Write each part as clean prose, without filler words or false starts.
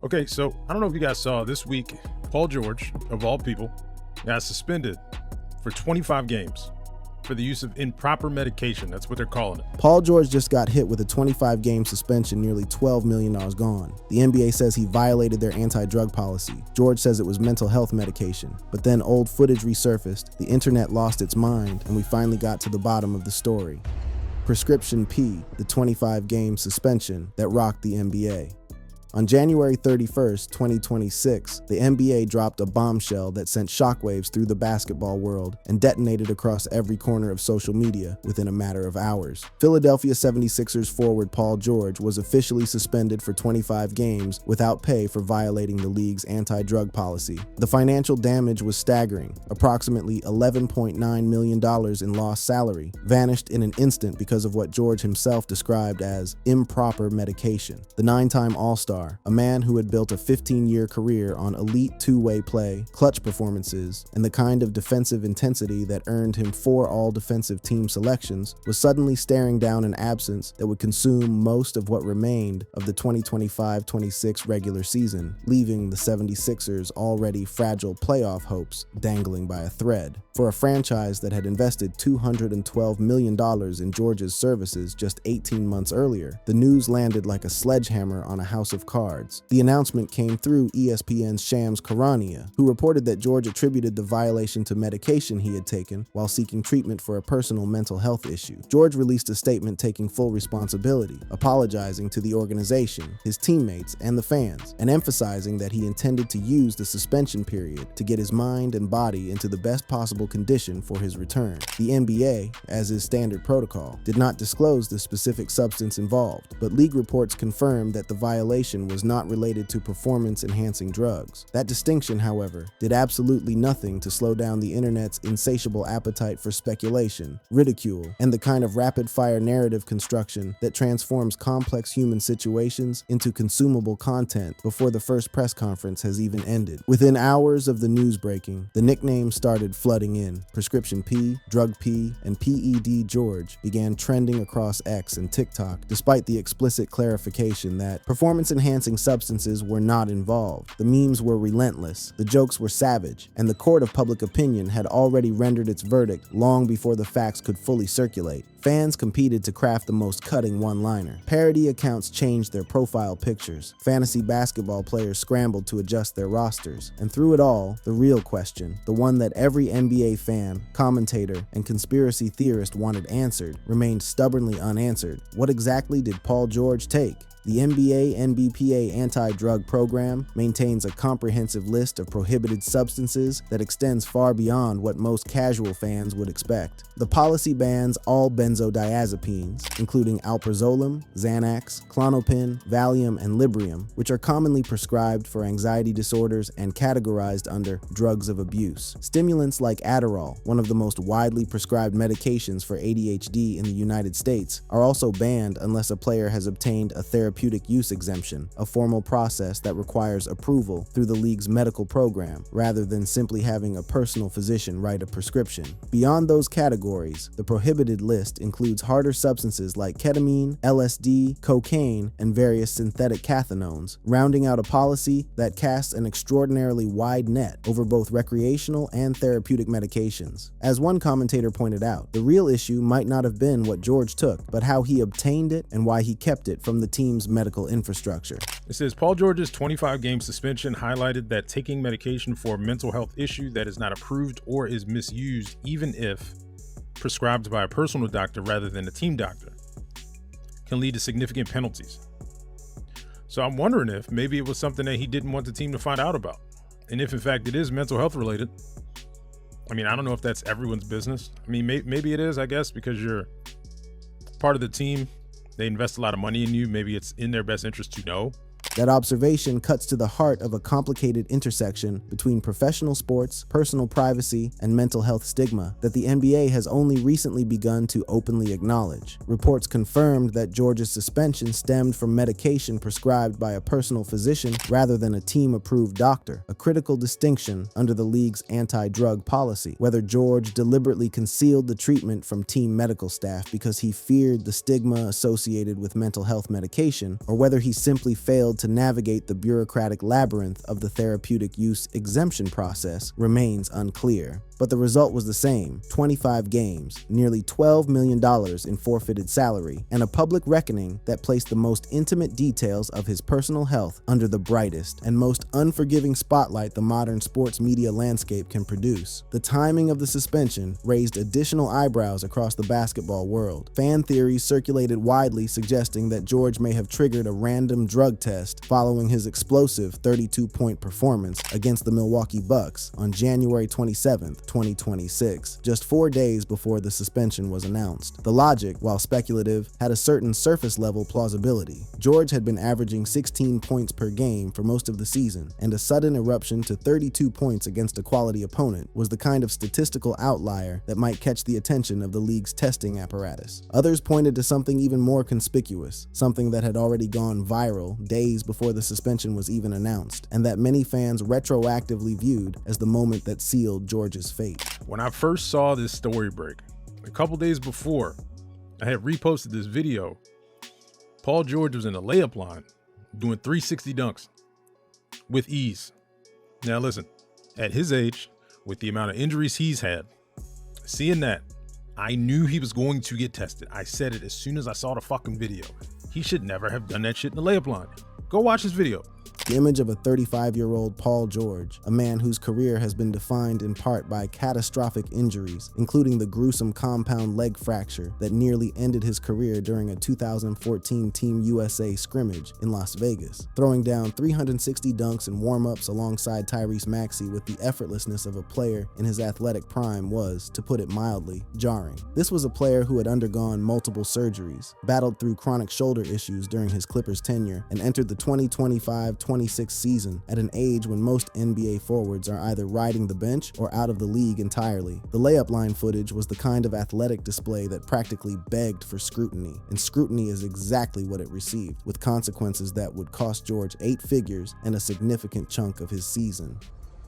Okay, so I don't know if you guys saw this week, Paul George, of all people, got suspended for 25 games for the use of improper medication. That's what they're calling it. Paul George just got hit with a 25-game suspension, nearly $12 million gone. The NBA says he violated their anti-drug policy. George says it was mental health medication. But then old footage resurfaced, the internet lost its mind, and we finally got to the bottom of the story. Prescription P, the 25-game suspension that rocked the NBA. On January 31st, 2026, the NBA dropped a bombshell that sent shockwaves through the basketball world and detonated across every corner of social media within a matter of hours. Philadelphia 76ers forward Paul George was officially suspended for 25 games without pay for violating the league's anti-drug policy. The financial damage was staggering. Approximately $11.9 million in lost salary vanished in an instant because of what George himself described as improper medication. The 9-time All-Star, a man who had built a 15-year career on elite two-way play, clutch performances, and the kind of defensive intensity that earned him 4 all-defensive team selections, was suddenly staring down an absence that would consume most of what remained of the 2025-26 regular season, leaving the 76ers' already fragile playoff hopes dangling by a thread. For a franchise that had invested $212 million in George's services just 18 months earlier, the news landed like a sledgehammer on a house of cards. The announcement came through ESPN's Shams Charania, who reported that George attributed the violation to medication he had taken while seeking treatment for a personal mental health issue. George released a statement taking full responsibility, apologizing to the organization, his teammates, and the fans, and emphasizing that he intended to use the suspension period to get his mind and body into the best possible condition for his return. The NBA, as is standard protocol, did not disclose the specific substance involved, but league reports confirmed that the violation was not related to performance-enhancing drugs. That distinction, however, did absolutely nothing to slow down the internet's insatiable appetite for speculation, ridicule, and the kind of rapid-fire narrative construction that transforms complex human situations into consumable content before the first press conference has even ended. Within hours of the news breaking, the nicknames started flooding in. Prescription P, Drug P, and PED George began trending across X and TikTok, despite the explicit clarification that performance-enhancing substances were not involved. The memes were relentless, the jokes were savage, and the court of public opinion had already rendered its verdict long before the facts could fully circulate. Fans competed to craft the most cutting one-liner. Parody accounts changed their profile pictures. Fantasy basketball players scrambled to adjust their rosters. And through it all, the real question, the one that every NBA fan, commentator, and conspiracy theorist wanted answered, remained stubbornly unanswered. What exactly did Paul George take? The NBA-NBPA anti-drug program maintains a comprehensive list of prohibited substances that extends far beyond what most casual fans would expect. The policy bans all benzodiazepines, including alprazolam, Xanax, Klonopin, Valium, and Librium, which are commonly prescribed for anxiety disorders and categorized under drugs of abuse. Stimulants like Adderall, one of the most widely prescribed medications for ADHD in the United States, are also banned unless a player has obtained a therapeutic use exemption, a formal process that requires approval through the league's medical program, rather than simply having a personal physician write a prescription. Beyond those categories, the prohibited list includes harder substances like ketamine, LSD, cocaine, and various synthetic cathinones, rounding out a policy that casts an extraordinarily wide net over both recreational and therapeutic medications. As one commentator pointed out, the real issue might not have been what George took, but how he obtained it and why he kept it from the team's medical infrastructure. It says Paul George's 25-game suspension highlighted that taking medication for a mental health issue that is not approved or is misused, even if prescribed by a personal doctor rather than a team doctor, can lead to significant penalties. So I'm wondering if maybe it was something that he didn't want the team to find out about. And if in fact it is mental health related, I mean, I don't know if that's everyone's business. I mean, maybe it is, I guess, because you're part of the team. They invest a lot of money in you. Maybe it's in their best interest to know. That observation cuts to the heart of a complicated intersection between professional sports, personal privacy, and mental health stigma that the NBA has only recently begun to openly acknowledge. Reports confirmed that George's suspension stemmed from medication prescribed by a personal physician rather than a team-approved doctor, a critical distinction under the league's anti-drug policy. Whether George deliberately concealed the treatment from team medical staff because he feared the stigma associated with mental health medication, or whether he simply failed to navigate the bureaucratic labyrinth of the therapeutic use exemption process remains unclear. But the result was the same: 25 games, nearly $12 million in forfeited salary, and a public reckoning that placed the most intimate details of his personal health under the brightest and most unforgiving spotlight the modern sports media landscape can produce. The timing of the suspension raised additional eyebrows across the basketball world. Fan theories circulated widely suggesting that George may have triggered a random drug test following his explosive 32-point performance against the Milwaukee Bucks on January 27, 2026, just 4 days before the suspension was announced. The logic, while speculative, had a certain surface-level plausibility. George had been averaging 16 points per game for most of the season, and a sudden eruption to 32 points against a quality opponent was the kind of statistical outlier that might catch the attention of the league's testing apparatus. Others pointed to something even more conspicuous, something that had already gone viral days before the suspension was even announced, and that many fans retroactively viewed as the moment that sealed George's fate. When I first saw this story break, a couple days before, I had reposted this video. Paul George was in a layup line doing 360 dunks with ease. Now listen, at his age, with the amount of injuries he's had, seeing that, I knew he was going to get tested. I said it as soon as I saw the fucking video. He should never have done that shit in the layup line. Go watch his video. The image of a 35-year-old Paul George, a man whose career has been defined in part by catastrophic injuries, including the gruesome compound leg fracture that nearly ended his career during a 2014 Team USA scrimmage in Las Vegas, throwing down 360 dunks and warm-ups alongside Tyrese Maxey with the effortlessness of a player in his athletic prime was, to put it mildly, jarring. This was a player who had undergone multiple surgeries, battled through chronic shoulder issues during his Clippers tenure, and entered the 2025-26 season at an age when most NBA forwards are either riding the bench or out of the league entirely. The layup line footage was the kind of athletic display that practically begged for scrutiny, and scrutiny is exactly what it received, with consequences that would cost George 8 figures and a significant chunk of his season.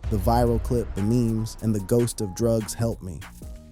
The viral clip, the memes, and the ghost of drugs helped me.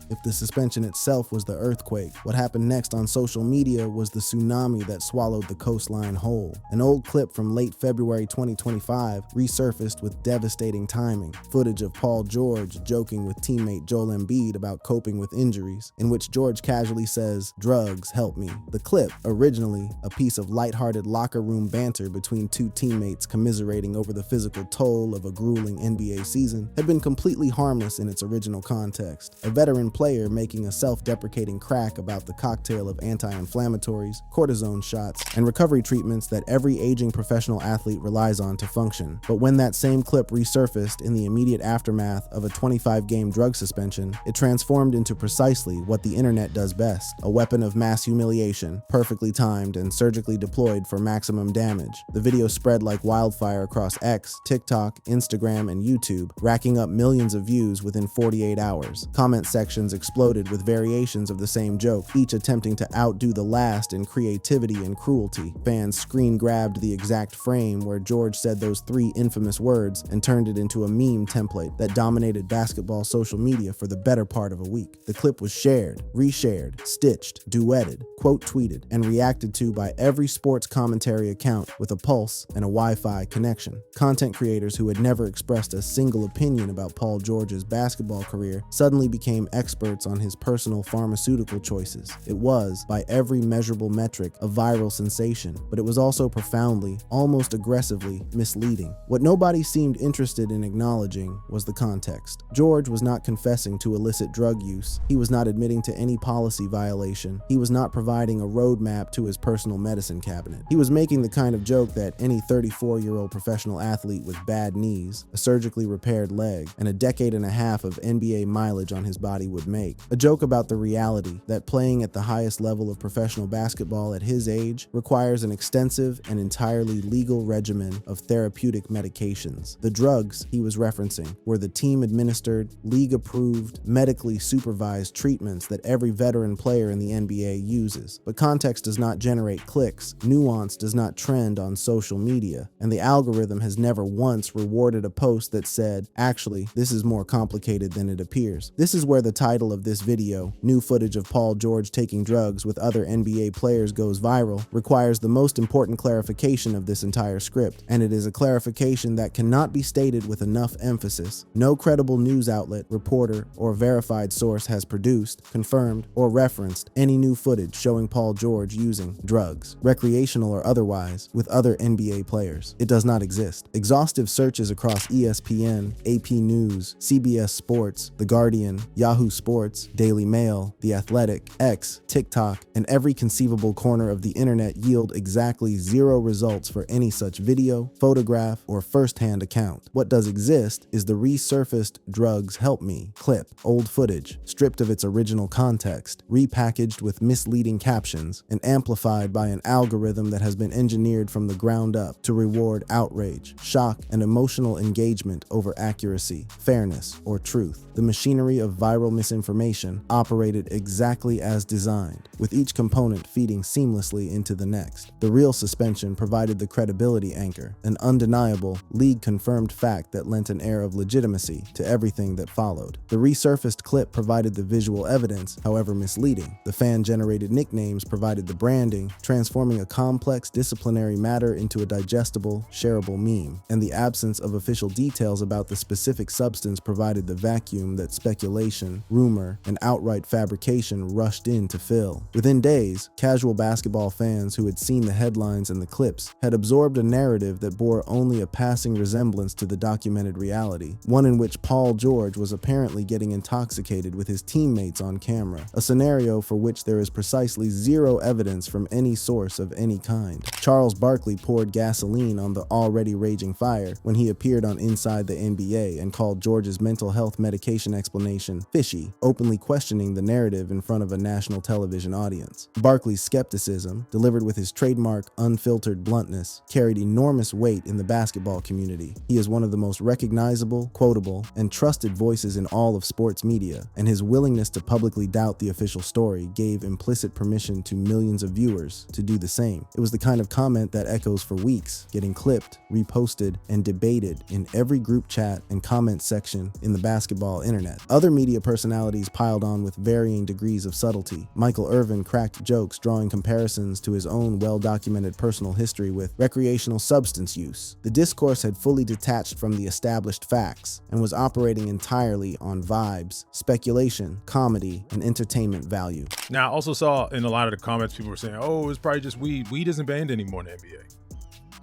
If the suspension itself was the earthquake, what happened next on social media was the tsunami that swallowed the coastline whole. An old clip from late February 2025 resurfaced with devastating timing. Footage of Paul George joking with teammate Joel Embiid about coping with injuries, in which George casually says, "Drugs help me." The clip, originally a piece of lighthearted locker room banter between two teammates commiserating over the physical toll of a grueling NBA season, had been completely harmless in its original context. A veteran player making a self-deprecating crack about the cocktail of anti-inflammatories, cortisone shots, and recovery treatments that every aging professional athlete relies on to function. But when that same clip resurfaced in the immediate aftermath of a 25-game drug suspension, it transformed into precisely what the internet does best: a weapon of mass humiliation, perfectly timed and surgically deployed for maximum damage. The video spread like wildfire across X, TikTok, Instagram, and YouTube, racking up millions of views within 48 hours. Comment sections exploded with variations of the same joke, each attempting to outdo the last in creativity and cruelty. Fans screen-grabbed the exact frame where George said those 3 infamous words and turned it into a meme template that dominated basketball social media for the better part of a week. The clip was shared, reshared, stitched, duetted, quote-tweeted, and reacted to by every sports commentary account with a pulse and a Wi-Fi connection. Content creators who had never expressed a single opinion about Paul George's basketball career suddenly became experts on his personal pharmaceutical choices. It was, by every measurable metric, a viral sensation, but it was also profoundly, almost aggressively, misleading. What nobody seemed interested in acknowledging was the context. George was not confessing to illicit drug use. He was not admitting to any policy violation. He was not providing a roadmap to his personal medicine cabinet. He was making the kind of joke that any 34-year-old professional athlete with bad knees, a surgically repaired leg, and a decade and a half of NBA mileage on his body would make. A joke about the reality that playing at the highest level of professional basketball at his age requires an extensive and entirely legal regimen of therapeutic medications. The drugs he was referencing were the team-administered, league-approved, medically supervised treatments that every veteran player in the NBA uses. But context does not generate clicks, nuance does not trend on social media, and the algorithm has never once rewarded a post that said, "Actually, this is more complicated than it appears." This is where the title of this video, new footage of Paul George taking drugs with other NBA players goes viral, requires the most important clarification of this entire script, and it is a clarification that cannot be stated with enough emphasis. No credible news outlet, reporter, or verified source has produced, confirmed, or referenced any new footage showing Paul George using drugs, recreational or otherwise, with other NBA players. It does not exist. Exhaustive searches across ESPN, AP News, CBS Sports, The Guardian, Yahoo Sports, Daily Mail, The Athletic, X, TikTok, and every conceivable corner of the internet yield exactly zero results for any such video, photograph, or first-hand account. What does exist is the resurfaced "Drugs Help Me" clip, old footage, stripped of its original context, repackaged with misleading captions, and amplified by an algorithm that has been engineered from the ground up to reward outrage, shock, and emotional engagement over accuracy, fairness, or truth. The machinery of viral misinformation operated exactly as designed, with each component feeding seamlessly into the next. The real suspension provided the credibility anchor, an undeniable, league-confirmed fact that lent an air of legitimacy to everything that followed. The resurfaced clip provided the visual evidence, however misleading. The fan-generated nicknames provided the branding, transforming a complex disciplinary matter into a digestible, shareable meme. And the absence of official details about the specific substance provided the vacuum that speculation, rumor, and outright fabrication rushed in to fill. Within days, casual basketball fans who had seen the headlines and the clips had absorbed a narrative that bore only a passing resemblance to the documented reality, one in which Paul George was apparently getting intoxicated with his teammates on camera, a scenario for which there is precisely zero evidence from any source of any kind. Charles Barkley poured gasoline on the already raging fire when he appeared on Inside the NBA and called George's mental health medication explanation fishy, openly questioning the narrative in front of a national television audience. Barkley's skepticism, delivered with his trademark unfiltered bluntness, carried enormous weight in the basketball community. He is one of the most recognizable, quotable, and trusted voices in all of sports media, and his willingness to publicly doubt the official story gave implicit permission to millions of viewers to do the same. It was the kind of comment that echoes for weeks, getting clipped, reposted, and debated in every group chat and comment section in the basketball internet. Other media personalities piled on with varying degrees of subtlety. Michael Irvin cracked jokes drawing comparisons to his own well-documented personal history with recreational substance use. The discourse had fully detached from the established facts and was operating entirely on vibes, speculation, comedy, and entertainment value. Now, I also saw in a lot of the comments, people were saying, oh, it's probably just weed. Weed isn't banned anymore in the NBA.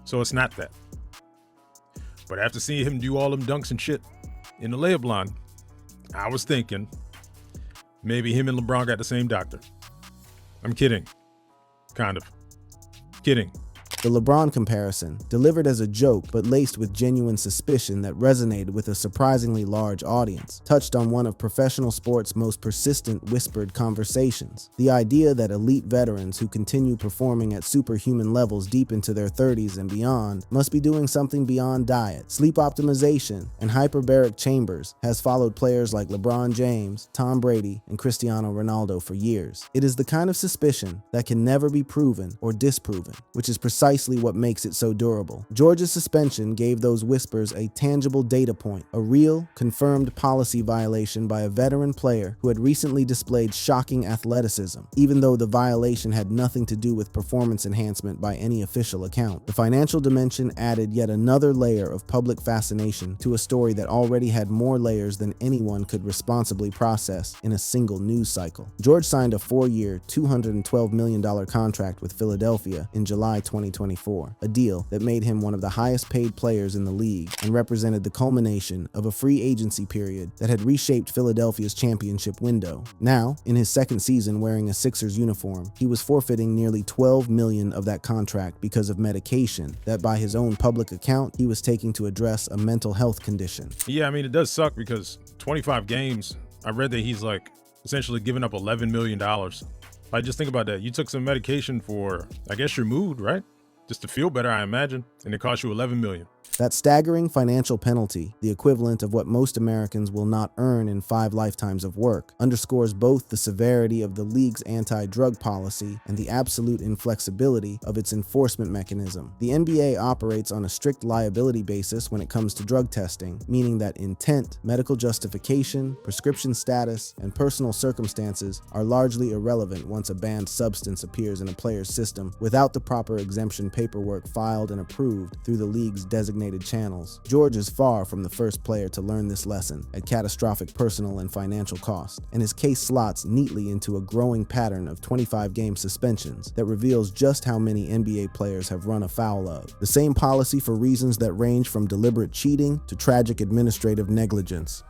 So it's not that. But after seeing him do all them dunks and shit in the layup line, I was thinking maybe him and LeBron got the same doctor. I'm kidding. Kind of. Kidding. The LeBron comparison, delivered as a joke but laced with genuine suspicion that resonated with a surprisingly large audience, touched on one of professional sports' most persistent whispered conversations: the idea that elite veterans who continue performing at superhuman levels deep into their 30s and beyond must be doing something beyond diet. Sleep optimization and hyperbaric chambers has followed players like LeBron James, Tom Brady, and Cristiano Ronaldo for years. It is the kind of suspicion that can never be proven or disproven, which is precisely what makes it so durable. George's suspension gave those whispers a tangible data point, a real, confirmed policy violation by a veteran player who had recently displayed shocking athleticism, even though the violation had nothing to do with performance enhancement by any official account. The financial dimension added yet another layer of public fascination to a story that already had more layers than anyone could responsibly process in a single news cycle. George signed a 4-year, $212 million contract with Philadelphia in July 2024, a deal that made him one of the highest paid players in the league and represented the culmination of a free agency period that had reshaped Philadelphia's championship window. Now, in his second season wearing a Sixers uniform, he was forfeiting nearly $12 million of that contract because of medication that, by his own public account, he was taking to address a mental health condition. Yeah, I mean, it does suck because 25 games, I read that he's like essentially giving up $11 million. Like, just think about that. You took some medication for, I guess, your mood, right? Just to feel better, I imagine, and it costs you $11 million. That staggering financial penalty, the equivalent of what most Americans will not earn in 5 lifetimes of work, underscores both the severity of the league's anti-drug policy and the absolute inflexibility of its enforcement mechanism. The NBA operates on a strict liability basis when it comes to drug testing, meaning that intent, medical justification, prescription status, and personal circumstances are largely irrelevant once a banned substance appears in a player's system without the proper exemption paperwork filed and approved through the league's designated channels. George is far from the first player to learn this lesson at catastrophic personal and financial cost, and his case slots neatly into a growing pattern of 25-game suspensions that reveals just how many NBA players have run afoul of. The same policy for reasons that range from deliberate cheating to tragic administrative negligence.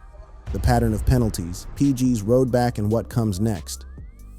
The pattern of penalties, PG's road back, and what comes next.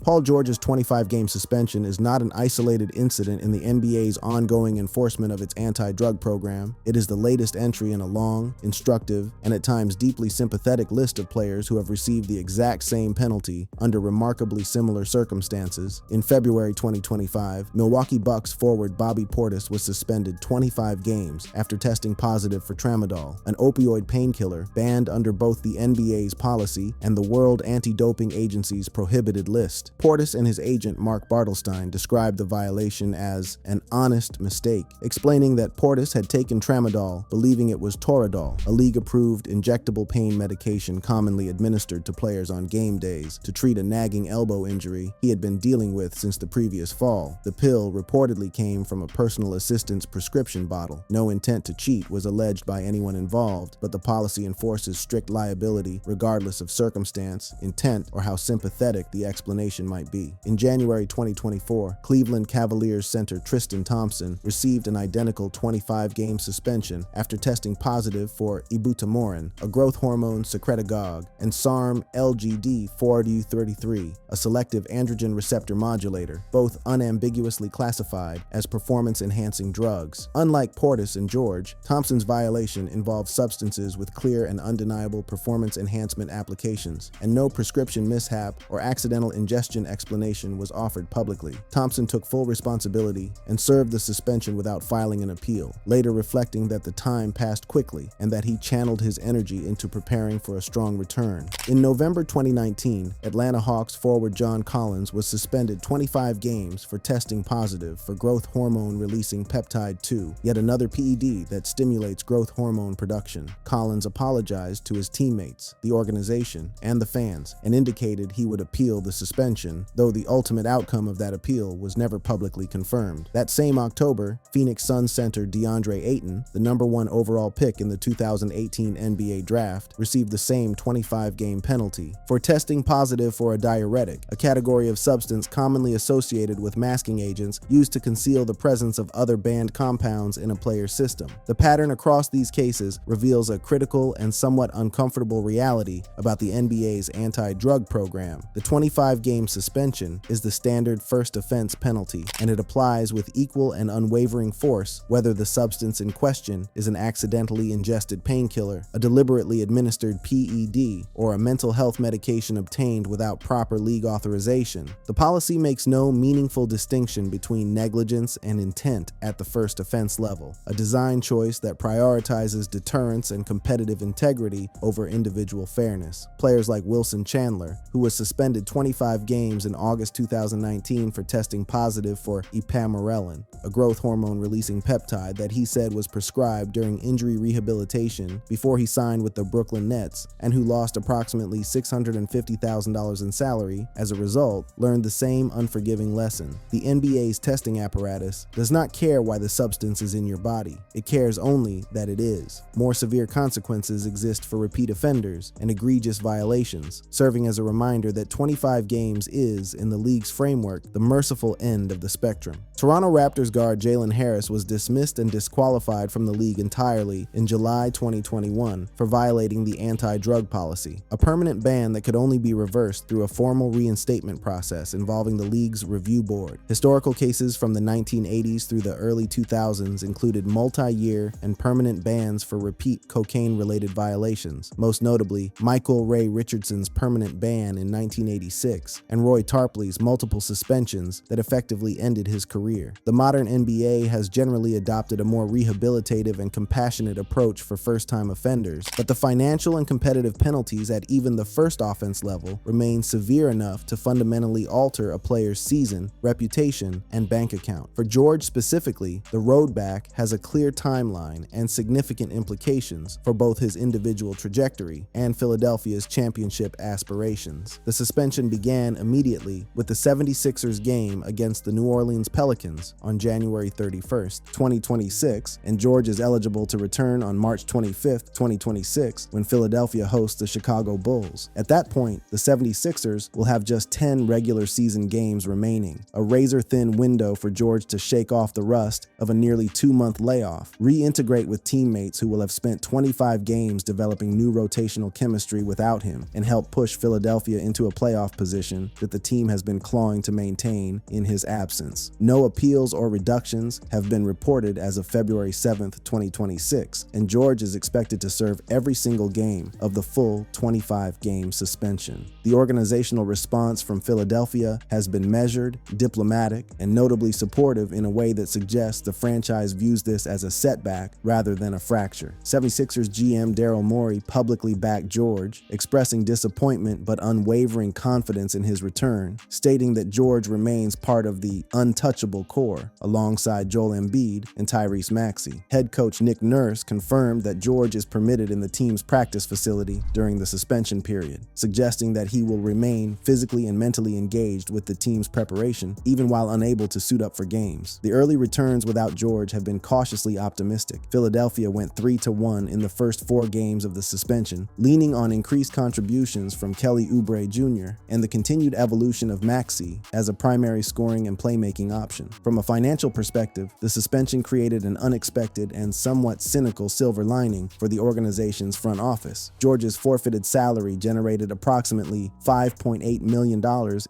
Paul George's 25-game suspension is not an isolated incident in the NBA's ongoing enforcement of its anti-drug program. It is the latest entry in a long, instructive, and at times deeply sympathetic list of players who have received the exact same penalty under remarkably similar circumstances. In February 2025, Milwaukee Bucks forward Bobby Portis was suspended 25 games after testing positive for tramadol, an opioid painkiller banned under both the NBA's policy and the World Anti-Doping Agency's prohibited list. Portis and his agent Mark Bartlestein described the violation as an honest mistake, explaining that Portis had taken tramadol, believing it was Toradol, a league-approved injectable pain medication commonly administered to players on game days to treat a nagging elbow injury he had been dealing with since the previous fall. The pill reportedly came from a personal assistant's prescription bottle. No intent to cheat was alleged by anyone involved, but the policy enforces strict liability regardless of circumstance, intent, or how sympathetic the explanation might be. In January 2024, Cleveland Cavaliers center Tristan Thompson received an identical 25-game suspension after testing positive for ibutamoren, a growth hormone secretagogue, and SARM-LGD-4U33, a selective androgen receptor modulator, both unambiguously classified as performance-enhancing drugs. Unlike Portis and George, Thompson's violation involved substances with clear and undeniable performance enhancement applications, and no prescription mishap or accidental ingestion explanation was offered publicly. Thompson took full responsibility and served the suspension without filing an appeal, later reflecting that the time passed quickly and that he channeled his energy into preparing for a strong return. In November 2019, Atlanta Hawks forward John Collins was suspended 25 games for testing positive for growth hormone-releasing peptide 2, yet another PED that stimulates growth hormone production. Collins apologized to his teammates, the organization, and the fans, and indicated he would appeal the suspension, though the ultimate outcome of that appeal was never publicly confirmed. That same October, Phoenix Suns center DeAndre Ayton, the #1 overall pick in the 2018 NBA draft, received the same 25-game penalty for testing positive for a diuretic, a category of substance commonly associated with masking agents used to conceal the presence of other banned compounds in a player's system. The pattern across these cases reveals a critical and somewhat uncomfortable reality about the NBA's anti-drug program. The 25-game suspension is the standard first offense penalty, and it applies with equal and unwavering force whether the substance in question is an accidentally ingested painkiller, a deliberately administered PED, or a mental health medication obtained without proper league authorization. The policy makes no meaningful distinction between negligence and intent at the first offense level, a design choice that prioritizes deterrence and competitive integrity over individual fairness. Players like Wilson Chandler, who was suspended 25 games in August 2019 for testing positive for ipamorelin, a growth hormone-releasing peptide that he said was prescribed during injury rehabilitation before he signed with the Brooklyn Nets, and who lost approximately $650,000 in salary as a result, learned the same unforgiving lesson. The NBA's testing apparatus does not care why the substance is in your body. It cares only that it is. More severe consequences exist for repeat offenders and egregious violations, serving as a reminder that 25 games is, in the league's framework, the merciful end of the spectrum. Toronto Raptors guard Jalen Harris was dismissed and disqualified from the league entirely in July 2021 for violating the anti-drug policy, a permanent ban that could only be reversed through a formal reinstatement process involving the league's review board. Historical cases from the 1980s through the early 2000s included multi-year and permanent bans for repeat cocaine-related violations, most notably Michael Ray Richardson's permanent ban in 1986 and Roy Tarpley's multiple suspensions that effectively ended his career. The modern NBA has generally adopted a more rehabilitative and compassionate approach for first-time offenders, but the financial and competitive penalties at even the first offense level remain severe enough to fundamentally alter a player's season, reputation, and bank account. For George specifically, the road back has a clear timeline and significant implications for both his individual trajectory and Philadelphia's championship aspirations. The suspension began immediately with the 76ers game against the New Orleans Pelicans on January 31st, 2026, and George is eligible to return on March 25th, 2026, when Philadelphia hosts the Chicago Bulls. At that point, the 76ers will have just 10 regular season games remaining, a razor-thin window for George to shake off the rust of a nearly 2-month layoff, reintegrate with teammates who will have spent 25 games developing new rotational chemistry without him, and help push Philadelphia into a playoff position that the team has been clawing to maintain in his absence. No appeals or reductions have been reported as of February 7th, 2026, and George is expected to serve every single game of the full 25-game suspension. The organizational response from Philadelphia has been measured, diplomatic, and notably supportive in a way that suggests the franchise views this as a setback rather than a fracture. 76ers GM Daryl Morey publicly backed George, expressing disappointment but unwavering confidence in his return, stating that George remains part of the untouchable core, alongside Joel Embiid and Tyrese Maxey. Head coach Nick Nurse confirmed that George is permitted in the team's practice facility during the suspension period, suggesting that he will remain physically and mentally engaged with the team's preparation, even while unable to suit up for games. The early returns without George have been cautiously optimistic. Philadelphia went 3-1 in the first 4 games of the suspension, leaning on increased contributions from Kelly Oubre Jr. and the continued evolution of Maxey as a primary scoring and playmaking option. From a financial perspective, the suspension created an unexpected and somewhat cynical silver lining for the organization's front office. George's forfeited salary generated approximately $5.8 million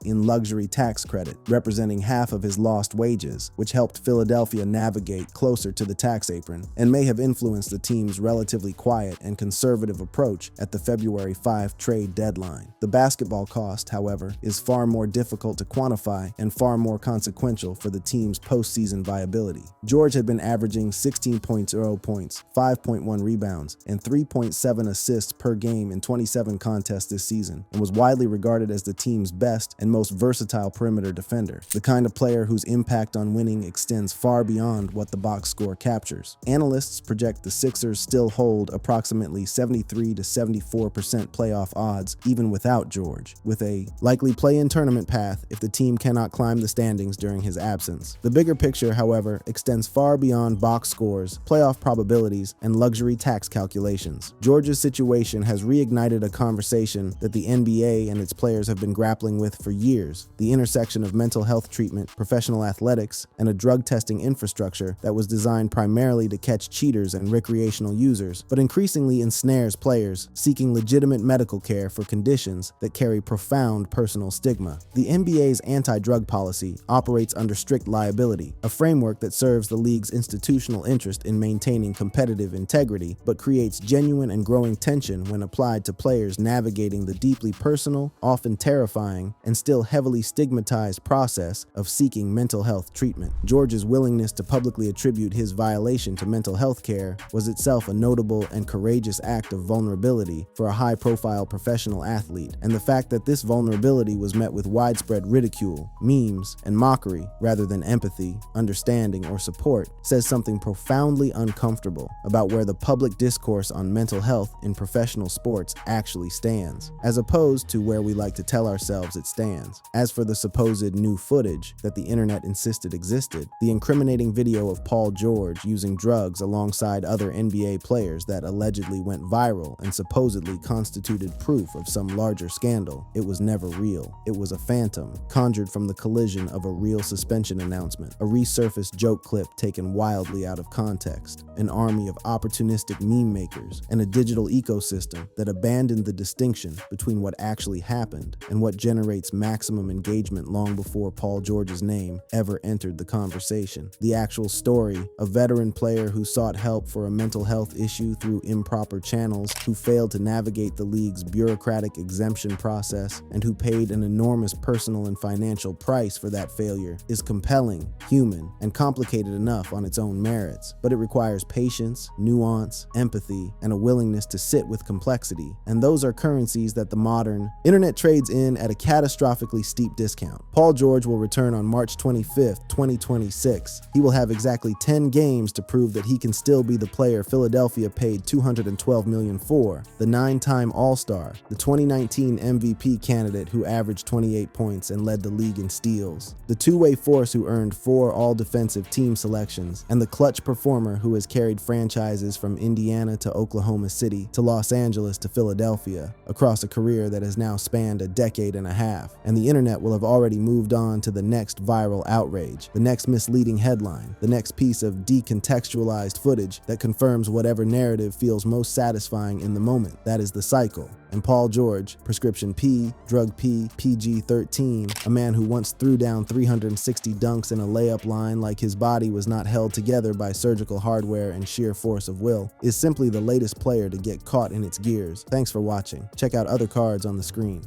in luxury tax credit, representing half of his lost wages, which helped Philadelphia navigate closer to the tax apron and may have influenced the team's relatively quiet and conservative approach at the February 5 trade deadline. The basketball cost, however, is far more difficult to quantify and far more consequential for the team's postseason viability. George had been averaging 16.0 points, 5.1 rebounds, and 3.7 assists per game in 27 contests this season, and was widely regarded as the team's best and most versatile perimeter defender, the kind of player whose impact on winning extends far beyond what the box score captures. Analysts project the Sixers still hold approximately 73 to 74% playoff odds even without George, with a likely play-in tournament path if the team cannot climb the standings during his absence. The bigger picture, however, extends far beyond box scores, playoff probabilities, and luxury tax calculations. George's situation has reignited a conversation that the NBA and its players have been grappling with for years: the intersection of mental health treatment, professional athletics, and a drug testing infrastructure that was designed primarily to catch cheaters and recreational users, but increasingly ensnares players seeking legitimate medical care for conditions that carry profound personal stigma. The NBA's anti-drug policy operates under strict liability, a framework that serves the league's institutional interest in maintaining competitive integrity, but creates genuine and growing tension when applied to players navigating the deeply personal, often terrifying, and still heavily stigmatized process of seeking mental health treatment. George's willingness to publicly attribute his violation to mental health care was itself a notable and courageous act of vulnerability for a high-profile professional athlete, and the fact that this vulnerability was met with widespread ridicule, memes, and mockery rather than empathy, understanding, or support says something profoundly uncomfortable about where the public discourse on mental health in professional sports actually stands, as opposed to where we like to tell ourselves it stands. As for the supposed new footage that the internet insisted existed, the incriminating video of Paul George using drugs alongside other NBA players that allegedly went viral and supposedly constituted proof of some larger scandal, it was never real. It was a phantom, conjured from the collision of a real suspension announcement, a resurfaced joke clip taken wildly out of context, an army of opportunistic meme makers, and a digital ecosystem that abandoned the distinction between what actually happened and what generates maximum engagement long before Paul George's name ever entered the conversation. The actual story, a veteran player who sought help for a mental health issue through improper channels, who failed to navigate the league's bureaucratic exemption process, and who paid paid an enormous personal and financial price for that failure, is compelling, human, and complicated enough on its own merits, but it requires patience, nuance, empathy, and a willingness to sit with complexity, and those are currencies that the modern internet trades in at a catastrophically steep discount. Paul George will return on March 25th, 2026. He will have exactly 10 games to prove that he can still be the player Philadelphia paid $212 million for, the 9-time All-Star, the 2019 MVP candidate who averaged 28 points and led the league in steals, the two-way force who earned 4 all-defensive team selections, and the clutch performer who has carried franchises from Indiana to Oklahoma City to Los Angeles to Philadelphia across a career that has now spanned a decade and a half. And the internet will have already moved on to the next viral outrage, the next misleading headline, the next piece of decontextualized footage that confirms whatever narrative feels most satisfying in the moment. That is the cycle. And Paul George, prescription P, drug P, PG-13, a man who once threw down 360 dunks in a layup line like his body was not held together by surgical hardware and sheer force of will, is simply the latest player to get caught in its gears. Thanks for watching. Check out other cards on the screen.